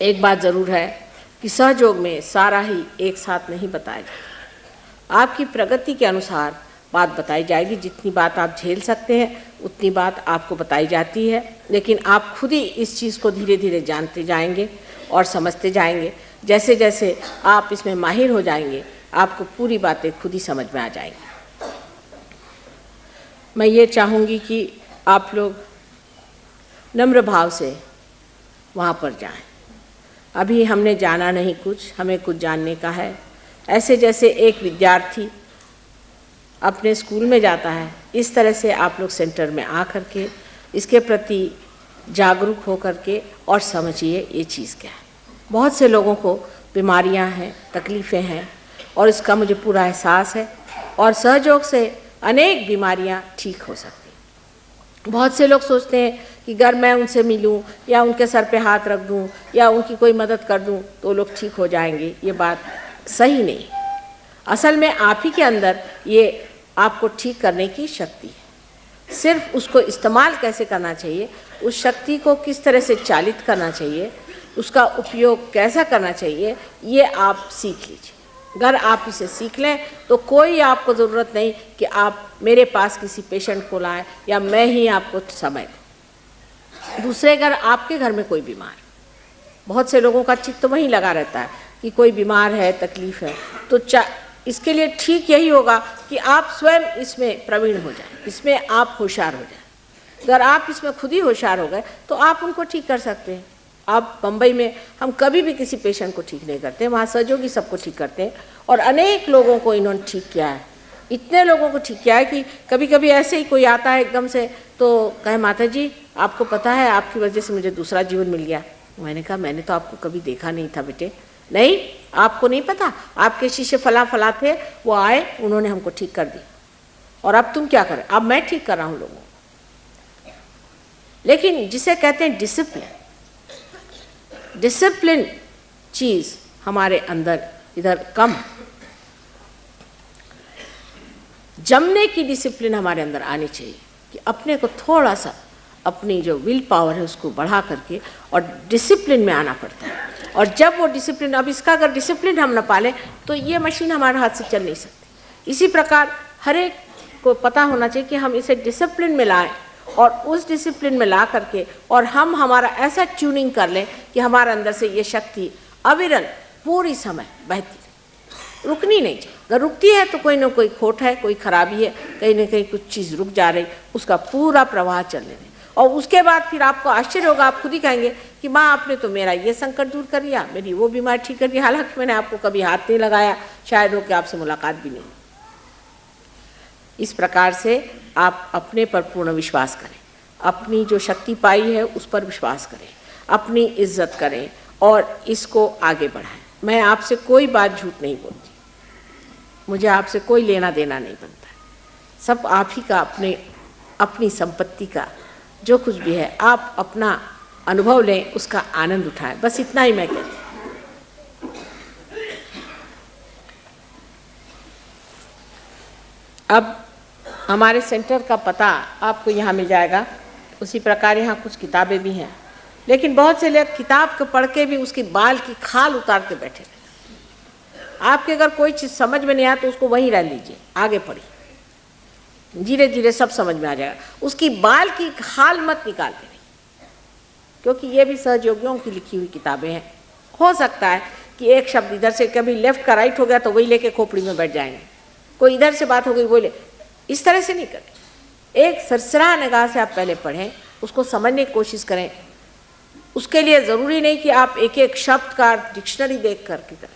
एक बात ज़रूर है कि सहयोग में सारा ही एक साथ नहीं बताया जाता। आपकी प्रगति के अनुसार बात बताई जाएगी। जितनी बात आप झेल सकते हैं उतनी बात आपको बताई जाती है, लेकिन आप खुद ही इस चीज़ को धीरे धीरे जानते जाएंगे और समझते जाएंगे। जैसे जैसे आप इसमें माहिर हो जाएंगे आपको पूरी बातें खुद ही समझ में आ जाएंगी। मैं ये चाहूँगी कि आप लोग नम्र भाव से वहाँ पर जाएं। अभी हमने जाना नहीं कुछ, हमें कुछ जानने का है। ऐसे जैसे एक विद्यार्थी अपने स्कूल में जाता है, इस तरह से आप लोग सेंटर में आ कर के इसके प्रति जागरूक हो कर के और समझिए ये चीज़ क्या है। बहुत से लोगों को बीमारियां हैं, तकलीफ़ें हैं और इसका मुझे पूरा एहसास है, और सहयोग से अनेक बीमारियां ठीक हो सकती हैं। बहुत से लोग सोचते हैं कि अगर मैं उनसे मिलूं या उनके सर पे हाथ रख दूं या उनकी कोई मदद कर दूं तो लोग ठीक हो जाएंगे। ये बात सही नहीं। असल में आप ही के अंदर ये आपको ठीक करने की शक्ति है। सिर्फ उसको इस्तेमाल कैसे करना चाहिए, उस शक्ति को किस तरह से चालित करना चाहिए, उसका उपयोग कैसा करना चाहिए, ये आप सीख लीजिए। अगर आप इसे सीख लें तो कोई आपको ज़रूरत नहीं कि आप मेरे पास किसी पेशेंट को लाएं या मैं ही आपको समय दूं। दूसरे अगर आपके घर में कोई बीमार, बहुत से लोगों का चित्त वहीं लगा रहता है कि कोई बीमार है, तकलीफ़ है, तो इसके लिए ठीक यही होगा कि आप स्वयं इसमें प्रवीण हो जाएं, इसमें आप होशियार हो जाएं। अगर आप इसमें खुद ही होशियार हो गए तो आप उनको ठीक कर सकते हैं। आप बम्बई में हम कभी भी किसी पेशेंट को ठीक नहीं करते, वहाँ सहयोगी सबको ठीक करते हैं, और अनेक लोगों को इन्होंने ठीक किया है। इतने लोगों को ठीक किया है कि कभी कभी ऐसे ही कोई आता है एकदम से तो कहे, माता जी आपको पता है आपकी वजह से मुझे दूसरा जीवन मिल गया। मैंने कहा मैंने तो आपको कभी देखा नहीं था बेटे। नहीं, आपको नहीं पता, आपके शिष्य फला थे, वो आए, उन्होंने हमको ठीक कर दिया, और अब तुम क्या करें, अब मैं ठीक कर रहा हूँ लोगों को। लेकिन जिसे कहते हैं डिसिप्लिन चीज़ हमारे अंदर इधर कम। जमने की डिसिप्लिन हमारे अंदर आनी चाहिए कि अपने को थोड़ा सा अपनी जो विल पावर है उसको बढ़ा करके और डिसिप्लिन में आना पड़ता है। और जब वो डिसिप्लिन, अब इसका अगर डिसिप्लिन हम न पालें तो ये मशीन हमारे हाथ से चल नहीं सकती। इसी प्रकार हर एक को पता होना चाहिए कि हम इसे डिसिप्लिन में लाएं, और उस डिसिप्लिन में ला करके और हम हमारा ऐसा ट्यूनिंग कर लें कि हमारे अंदर से ये शक्ति अविरल पूरी समय बहती है, रुकनी नहीं चाहिए। अगर रुकती है तो कोई ना कोई खोट है, कोई खराबी है, कहीं ना कहीं कुछ चीज़ रुक जा रही, उसका पूरा प्रवाह चलने दें। और उसके बाद फिर आपको आश्चर्य होगा, आप खुद ही कहेंगे कि माँ आपने तो मेरा ये संकट दूर कर दिया, मेरी वो बीमारी ठीक कर दी, हालांकि मैंने आपको कभी हाथ नहीं लगाया, शायद हो कि आपसे मुलाकात भी नहीं। इस प्रकार से आप अपने पर पूर्ण विश्वास करें, अपनी जो शक्ति पाई है उस पर विश्वास करें, अपनी इज्जत करें और इसको आगे बढ़ाएं। मैं आपसे कोई बात झूठ नहीं बोलती, मुझे आपसे कोई लेना देना नहीं बनता, सब आप ही का, अपनी संपत्ति का जो कुछ भी है आप अपना अनुभव लें, उसका आनंद उठाएं। बस इतना ही मैं कहती हूँ। अब हमारे सेंटर का पता आपको यहाँ मिल जाएगा। उसी प्रकार यहाँ कुछ किताबें भी हैं, लेकिन बहुत से लोग किताब को पढ़ के भी उसकी बाल की खाल उतार के बैठे रहते। आपके अगर कोई चीज़ समझ में नहीं आया तो उसको वहीं रह लीजिए, आगे पढ़िए, धीरे धीरे सब समझ में आ जाएगा। उसकी बाल की खाल मत निकाल दें, क्योंकि ये भी सहयोगियों की लिखी हुई किताबें हैं। हो सकता है कि एक शब्द इधर से कभी लेफ्ट का राइट हो गया तो वही लेके खोपड़ी में बैठ जाएंगे, कोई इधर से बात हो गई वही इस तरह से नहीं करें। एक सरसरा निगाह से आप पहले पढ़ें, उसको समझने की कोशिश करें। उसके लिए ज़रूरी नहीं कि आप एक एक शब्द का डिक्शनरी देख करके करें,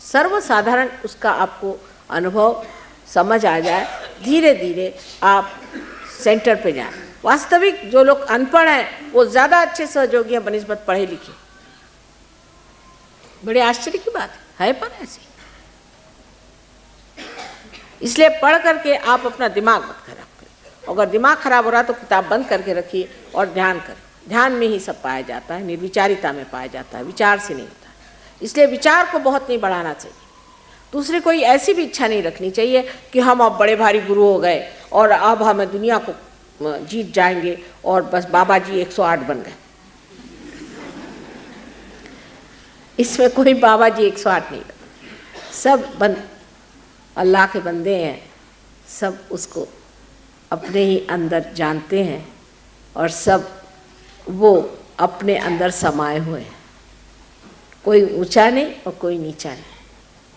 सर्वसाधारण उसका आपको अनुभव समझ आ जाए। धीरे धीरे आप सेंटर पे जाएं। वास्तविक जो लोग अनपढ़ हैं वो ज़्यादा अच्छे सहयोगी हैं बनिस्बत पढ़े लिखे। बड़े आश्चर्य की बात है पर ऐसी। इसलिए पढ़ करके आप अपना दिमाग मत खराब करें। अगर दिमाग खराब हो रहा है तो किताब बंद करके रखिए और ध्यान करें। ध्यान में ही सब पाया जाता है, निर्विचारिता में पाया जाता है, विचार से नहीं होता। इसलिए विचार को बहुत नहीं बढ़ाना चाहिए। दूसरी कोई ऐसी भी इच्छा नहीं रखनी चाहिए कि हम अब बड़े भारी गुरु हो गए और अब हमें दुनिया को जीत जाएंगे और बस बाबा जी 108 बन गए। इसमें कोई बाबा जी 108 नहीं। सब अल्लाह के बंदे हैं, सब उसको अपने ही अंदर जानते हैं और सब वो अपने अंदर समाये हुए हैं। कोई ऊंचा नहीं और कोई नीचा नहीं,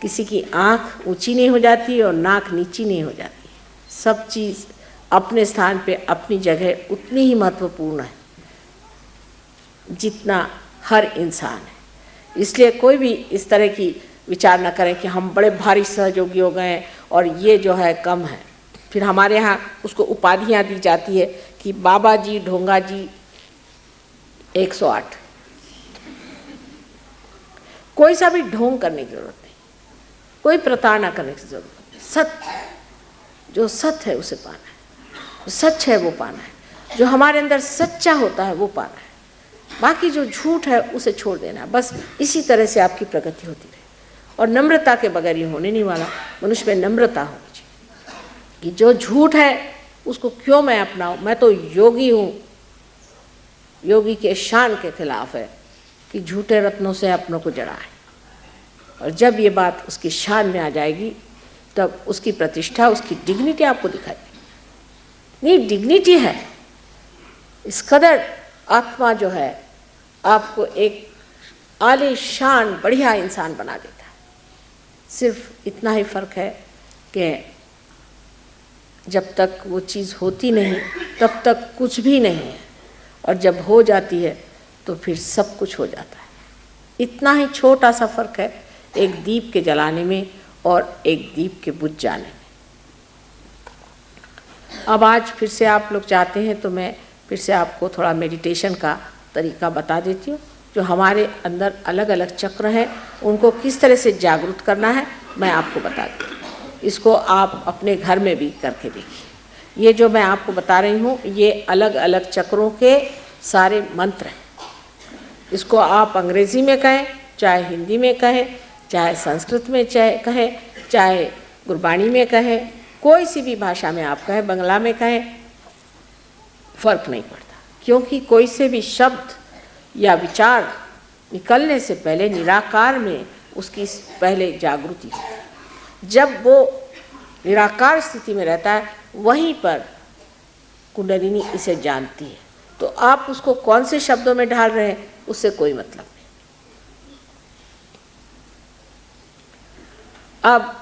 किसी की आँख ऊंची नहीं हो जाती और नाक नीची नहीं हो जाती। सब चीज़ अपने स्थान पे अपनी जगह उतनी ही महत्वपूर्ण है जितना हर इंसान है। इसलिए कोई भी इस तरह की विचार न करें कि हम बड़े भारी सहयोगी हो गए और ये जो है कम है। फिर हमारे यहाँ उसको उपाधियाँ दी जाती है कि बाबा जी, ढोंगा जी 108। कोई सा भी ढोंग करने की जरूरत नहीं, कोई प्रताड़ना करने की जरूरत नहीं। सत्य, जो सत्य है उसे पाना है, जो सच है वो पाना है, जो हमारे अंदर सच्चा होता है वो पाना है। बाकी जो झूठ है उसे छोड़ देना है। बस इसी तरह से आपकी प्रगति होती रहे। और नम्रता के बगैर ये होने नहीं वाला। मनुष्य में नम्रता होनी चाहिए कि जो झूठ है उसको क्यों मैं अपनाऊं, मैं तो योगी हूँ। योगी के शान के खिलाफ है कि झूठे रत्नों से अपनों को जड़ा है। और जब ये बात उसकी शान में आ जाएगी तब उसकी प्रतिष्ठा, उसकी डिग्निटी आपको दिखाई देगी। नहीं, डिग्निटी है। इस कदर आत्मा जो है आपको एक आलीशान बढ़िया इंसान बना देता है। सिर्फ इतना ही फ़र्क है कि जब तक वो चीज़ होती नहीं तब तक कुछ भी नहीं है, और जब हो जाती है तो फिर सब कुछ हो जाता है। इतना ही छोटा सा फ़र्क है एक दीप के जलाने में और एक दीप के बुझ जाने में। अब आज फिर से आप लोग चाहते हैं तो मैं फिर से आपको थोड़ा मेडिटेशन का तरीका बता देती हूँ। जो हमारे अंदर अलग अलग चक्र हैं उनको किस तरह से जागरूक करना है मैं आपको बता दूँ। इसको आप अपने घर में भी करके देखिए। ये जो मैं आपको बता रही हूँ ये अलग अलग चक्रों के सारे मंत्र हैं। इसको आप अंग्रेज़ी में कहें, चाहे हिंदी में कहें, चाहे संस्कृत में कहें, चाहे गुरबाणी में कहें, कोई सी भी भाषा में आप कहें, बंगला में कहें, फ़र्क नहीं पड़ता। क्योंकि कोई से भी शब्द या विचार निकलने से पहले निराकार में उसकी पहले जागृति होती है। जब वो निराकार स्थिति में रहता है वहीं पर कुंडलिनी इसे जानती है। तो आप उसको कौन से शब्दों में ढाल रहे हैं उससे कोई मतलब नहीं। अब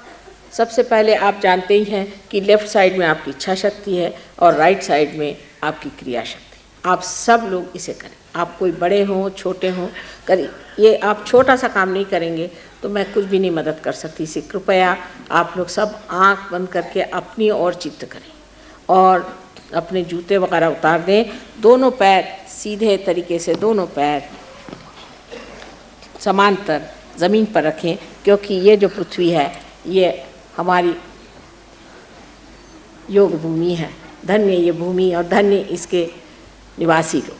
सबसे पहले आप जानते ही हैं कि लेफ़्ट साइड में आपकी इच्छा शक्ति है और राइट साइड में आपकी क्रिया शक्ति। आप सब लोग इसे करें। आप कोई बड़े हों छोटे हों करें। ये आप छोटा सा काम नहीं करेंगे तो मैं कुछ भी नहीं मदद कर सकती। इसे कृपया आप लोग सब आँख बंद करके अपनी ओर चित्त करें और अपने जूते वगैरह उतार दें। दोनों पैर सीधे तरीके से, दोनों पैर समांतर ज़मीन पर रखें, क्योंकि ये जो पृथ्वी है ये हमारी योग भूमि है। धन्य ये भूमि और धन्य इसके निवासी लोग।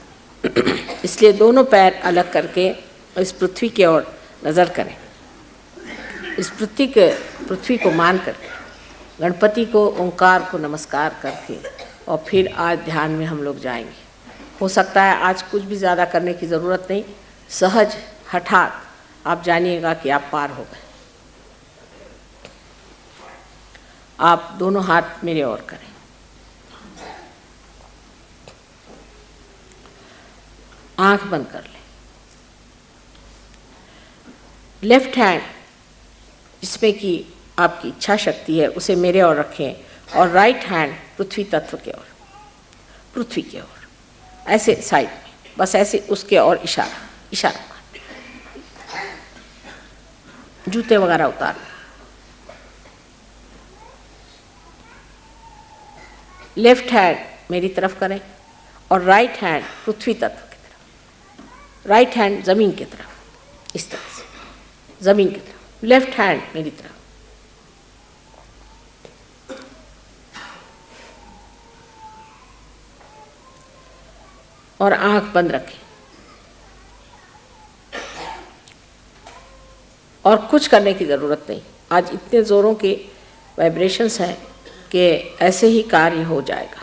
इसलिए दोनों पैर अलग करके इस पृथ्वी की ओर नज़र करें। इस पृथ्वी को मान करके, गणपति को, ओंकार को नमस्कार करके और फिर आज ध्यान में हम लोग जाएंगे। हो सकता है आज कुछ भी ज़्यादा करने की ज़रूरत नहीं, सहज हठात आप जानिएगा कि आप पार हो गए। आप दोनों हाथ मेरे ओर करें। आंख बंद कर लें। लेफ्ट हैंड जिसमें कि आपकी इच्छा शक्ति है उसे मेरे ओर रखें और राइट हैंड पृथ्वी तत्व के ओर, पृथ्वी के ओर, ऐसे साइड में, बस ऐसे उसके ओर इशारा। जूते वगैरह उतार। लेफ्ट हैंड मेरी तरफ करें और राइट हैंड पृथ्वी तत्व की तरफ, राइट हैंड ज़मीन की तरफ, इस तरह से ज़मीन की तरफ, लेफ्ट हैंड मेरी तरफ। और आंख बंद रखें और कुछ करने की ज़रूरत नहीं। आज इतने ज़ोरों के वाइब्रेशंस हैं कि ऐसे ही कार्य हो जाएगा।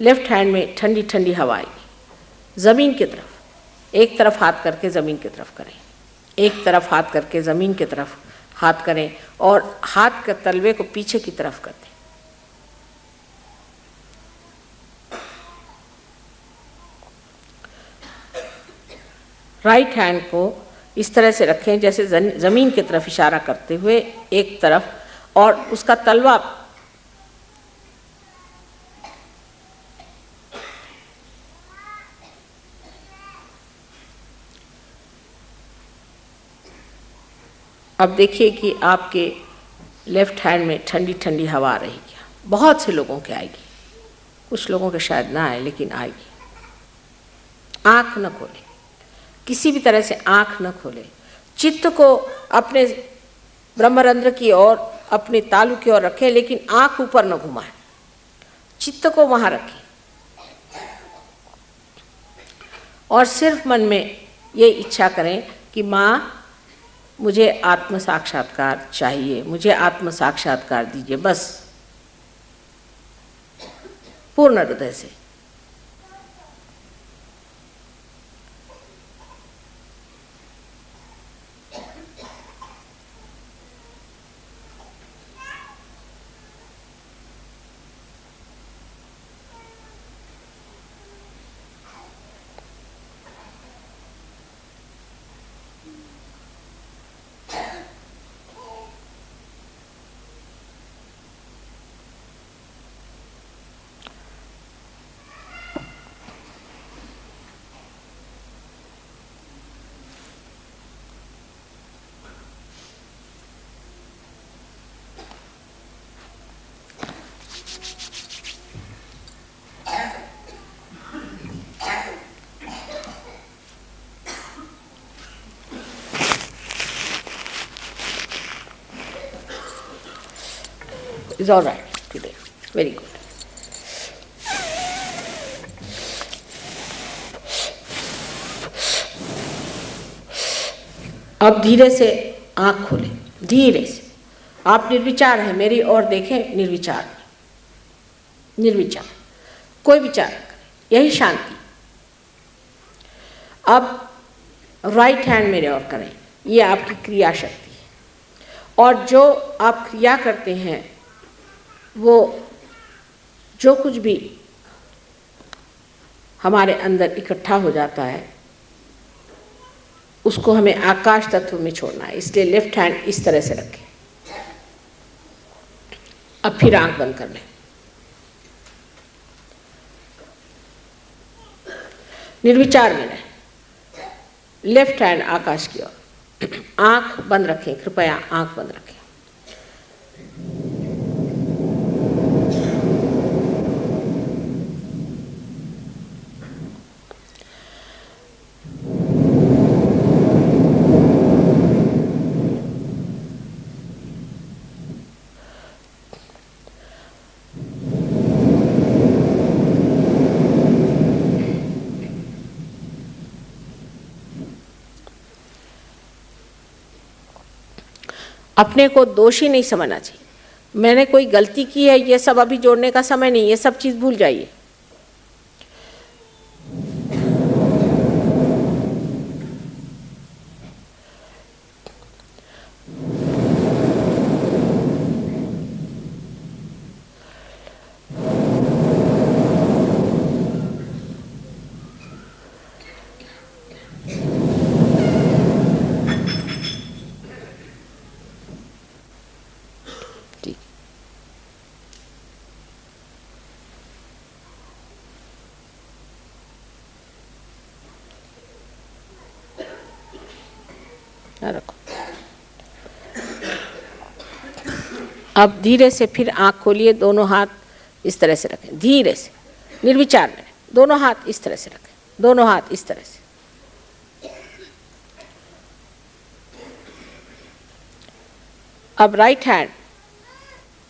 लेफ्ट हैंड में ठंडी ठंडी हवा आएगी ज़मीन की तरफ, एक तरफ हाथ करके ज़मीन की तरफ करें एक तरफ हाथ करके ज़मीन की तरफ हाथ करें और हाथ के तलवे को पीछे की तरफ कर दें। राइट हैंड को इस तरह से रखें जैसे ज़मीन की तरफ इशारा करते हुए एक तरफ, और उसका तलवा अब देखिए कि आपके लेफ्ट हैंड में ठंडी ठंडी हवा आ रही क्या। बहुत से लोगों के आएगी, कुछ लोगों के शायद ना आए, लेकिन आएगी। आँख न खोले, किसी भी तरह से आँख न खोले। चित्त को अपने ब्रह्मरंध्र की ओर, अपने तालु की ओर रखें, लेकिन आँख ऊपर न घुमाएं। चित्त को वहाँ रखें और सिर्फ मन में ये इच्छा करें कि माँ मुझे आत्म साक्षात्कार चाहिए, मुझे आत्म साक्षात्कार दीजिए, बस पूर्ण हृदय से। Is all right today. Very good. अब धीरे से आँख खोलें, धीरे से। आप निर्विचार हैं, मेरी ओर देखें, निर्विचार, निर्विचार, कोई विचार न करें, यही शांति। अब राइट हैंड मेरे ओर करें, ये आपकी क्रिया शक्ति है। और जो आप क्रिया करते हैं वो जो कुछ भी हमारे अंदर इकट्ठा हो जाता है उसको हमें आकाश तत्व में छोड़ना है। इसलिए लेफ्ट हैंड इस तरह से रखें। अब फिर आंख बंद कर लें, निर्विचार में रहें, लेफ्ट हैंड आकाश की ओर। आंख बंद रखें, कृपया आंख बंद रखें। अपने को दोषी नहीं समझना चाहिए। मैंने कोई गलती की है, ये सब अभी जोड़ने का समय नहीं, ये सब चीज़ भूल जाइए। रखो। अब धीरे से फिर आंख खोलिए, दोनों हाथ इस तरह से रखें, धीरे से, निर्विचार में। दोनों हाथ इस तरह से रखें, दोनों हाथ इस तरह से। अब राइट हैंड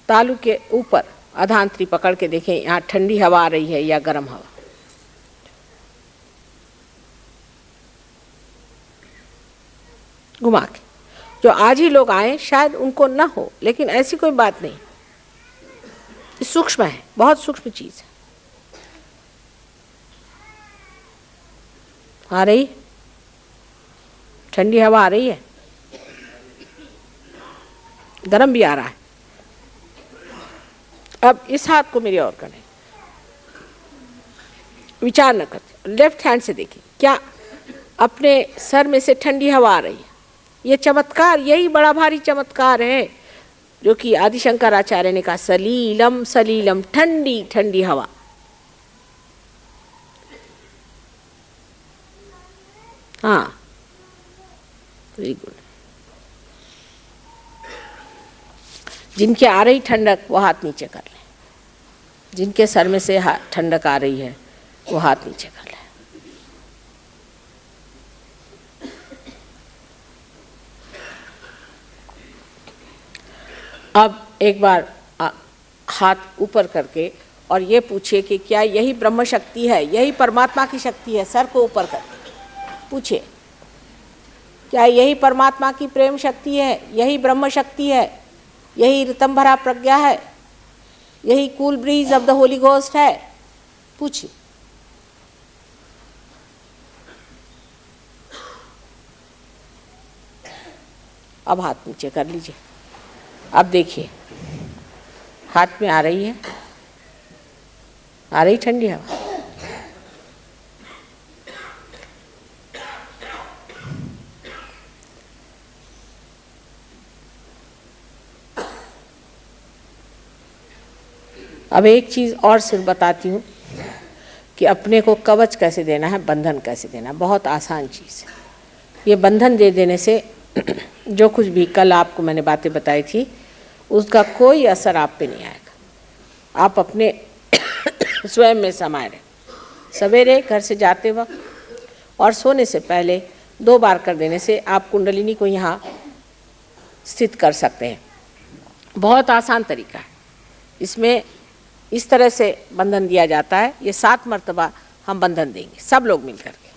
तालू के ऊपर अधांतरी पकड़ के देखें, यहाँ ठंडी हवा आ रही है या गर्म हवा। घुमा के। जो आज ही लोग आए शायद उनको ना हो, लेकिन ऐसी कोई बात नहीं, सूक्ष्म है, बहुत सूक्ष्म चीज है। आ रही ठंडी हवा आ रही है, गर्म भी आ रहा है। अब इस हाथ को मेरी ओर करें, विचार न करते, लेफ्ट हैंड से देखिए, क्या अपने सर में से ठंडी हवा आ रही है? ये चमत्कार, यही बड़ा भारी चमत्कार है जो कि आदि शंकराचार्य ने कहा, सलीलम सलीलम, ठंडी ठंडी हवा। हाँ, वेरी गुड। जिनके आ रही ठंडक वो हाथ नीचे कर लें, जिनके सर में से ठंडक आ रही है वो हाथ नीचे कर लें। अब एक बार हाथ ऊपर करके और ये पूछिए कि क्या यही ब्रह्म शक्ति है, यही परमात्मा की शक्ति है? सर को ऊपर करके पूछिए, क्या यही परमात्मा की प्रेम शक्ति है, यही ब्रह्म शक्ति है, यही ऋतंभरा प्रज्ञा है, यही cool bridge of the Holi ghost है? पूछिए। अब हाथ नीचे कर लीजिए। अब देखिए, हाथ में आ रही है, आ रही ठंडी हवा। अब एक चीज़ और सिर्फ बताती हूँ कि अपने को कवच कैसे देना है, बंधन कैसे देना है। बहुत आसान चीज़ है ये। बंधन दे देने से जो कुछ भी कल आपको मैंने बातें बताई थी उसका कोई असर आप पे नहीं आएगा। आप अपने स्वयं में समाये रहें। सवेरे घर से जाते वक्त और सोने से पहले 2 बार कर देने से आप कुंडलिनी को यहाँ स्थित कर सकते हैं। बहुत आसान तरीका है। इसमें इस तरह से बंधन दिया जाता है। ये 7 मर्तबा हम बंधन देंगे सब लोग मिल करके।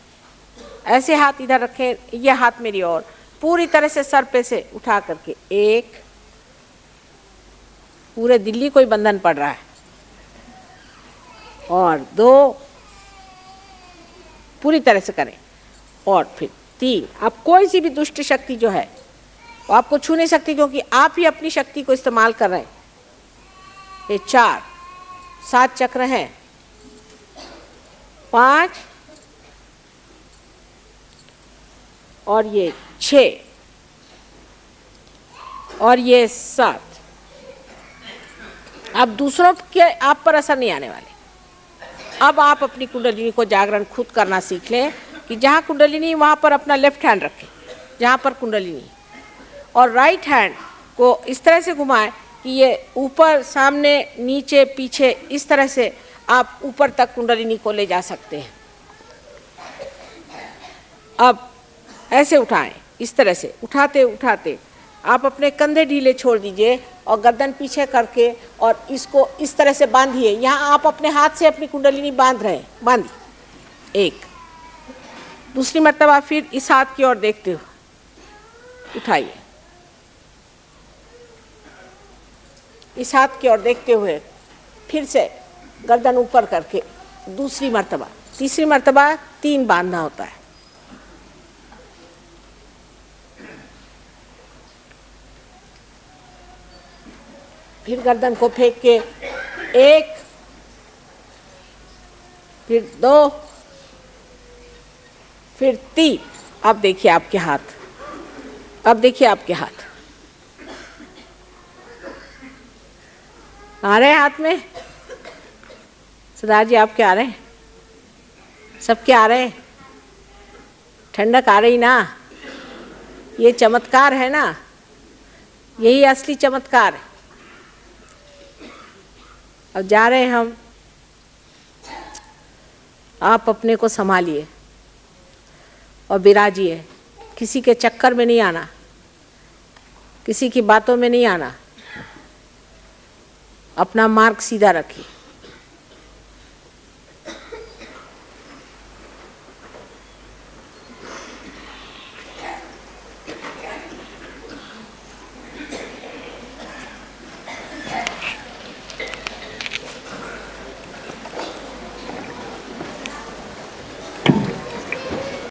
ऐसे हाथ इधर रखें, ये हाथ मेरी ओर पूरी तरह से सर पे से उठा करके 1, पूरे दिल्ली को ही बंधन पड़ रहा है, और 2 पूरी तरह से करें, और फिर 3। अब कोई सी भी दुष्ट शक्ति जो है वो आपको छू नहीं सकती, क्योंकि आप ही अपनी शक्ति को इस्तेमाल कर रहे हैं। ये 4, 7 चक्र हैं, 5 और ये 6 और ये 7। अब दूसरों के आप पर असर नहीं आने वाले। अब आप अपनी कुंडलिनी को जागरण खुद करना सीख लें कि जहाँ कुंडलिनी वहाँ पर अपना लेफ्ट हैंड रखें, जहाँ पर कुंडलिनी, और राइट हैंड को इस तरह से घुमाएं कि ये ऊपर, सामने, नीचे, पीछे, इस तरह से आप ऊपर तक कुंडलिनी को ले जा सकते हैं। अब ऐसे उठाएं, इस तरह से उठाते उठाते आप अपने कंधे ढीले छोड़ दीजिए और गर्दन पीछे करके और इसको इस तरह से बांधिए। यहाँ आप अपने हाथ से अपनी कुंडलिनी बांध रहे हैं, बांधिए। 1, दूसरी मर्तबा फिर इस हाथ की ओर देखते हुए उठाइए, इस हाथ की ओर देखते हुए फिर से गर्दन ऊपर करके दूसरी मर्तबा, तीसरी मर्तबा 3 बांधना होता है। फिर गर्दन को फेंक के 1, फिर 2, फिर 3। अब देखिए आपके हाथ, अब देखिए आपके हाथ आ रहे हैं। हाथ में सरदार जी आपके आ रहे हैं, सबके आ रहे हैं। ठंडक आ रही ना? ये चमत्कार है ना, यही असली चमत्कार है। अब जा रहे हैं हम। आप अपने को संभालिए और विराजिए। किसी के चक्कर में नहीं आना, किसी की बातों में नहीं आना। अपना मार्ग सीधा रखिए।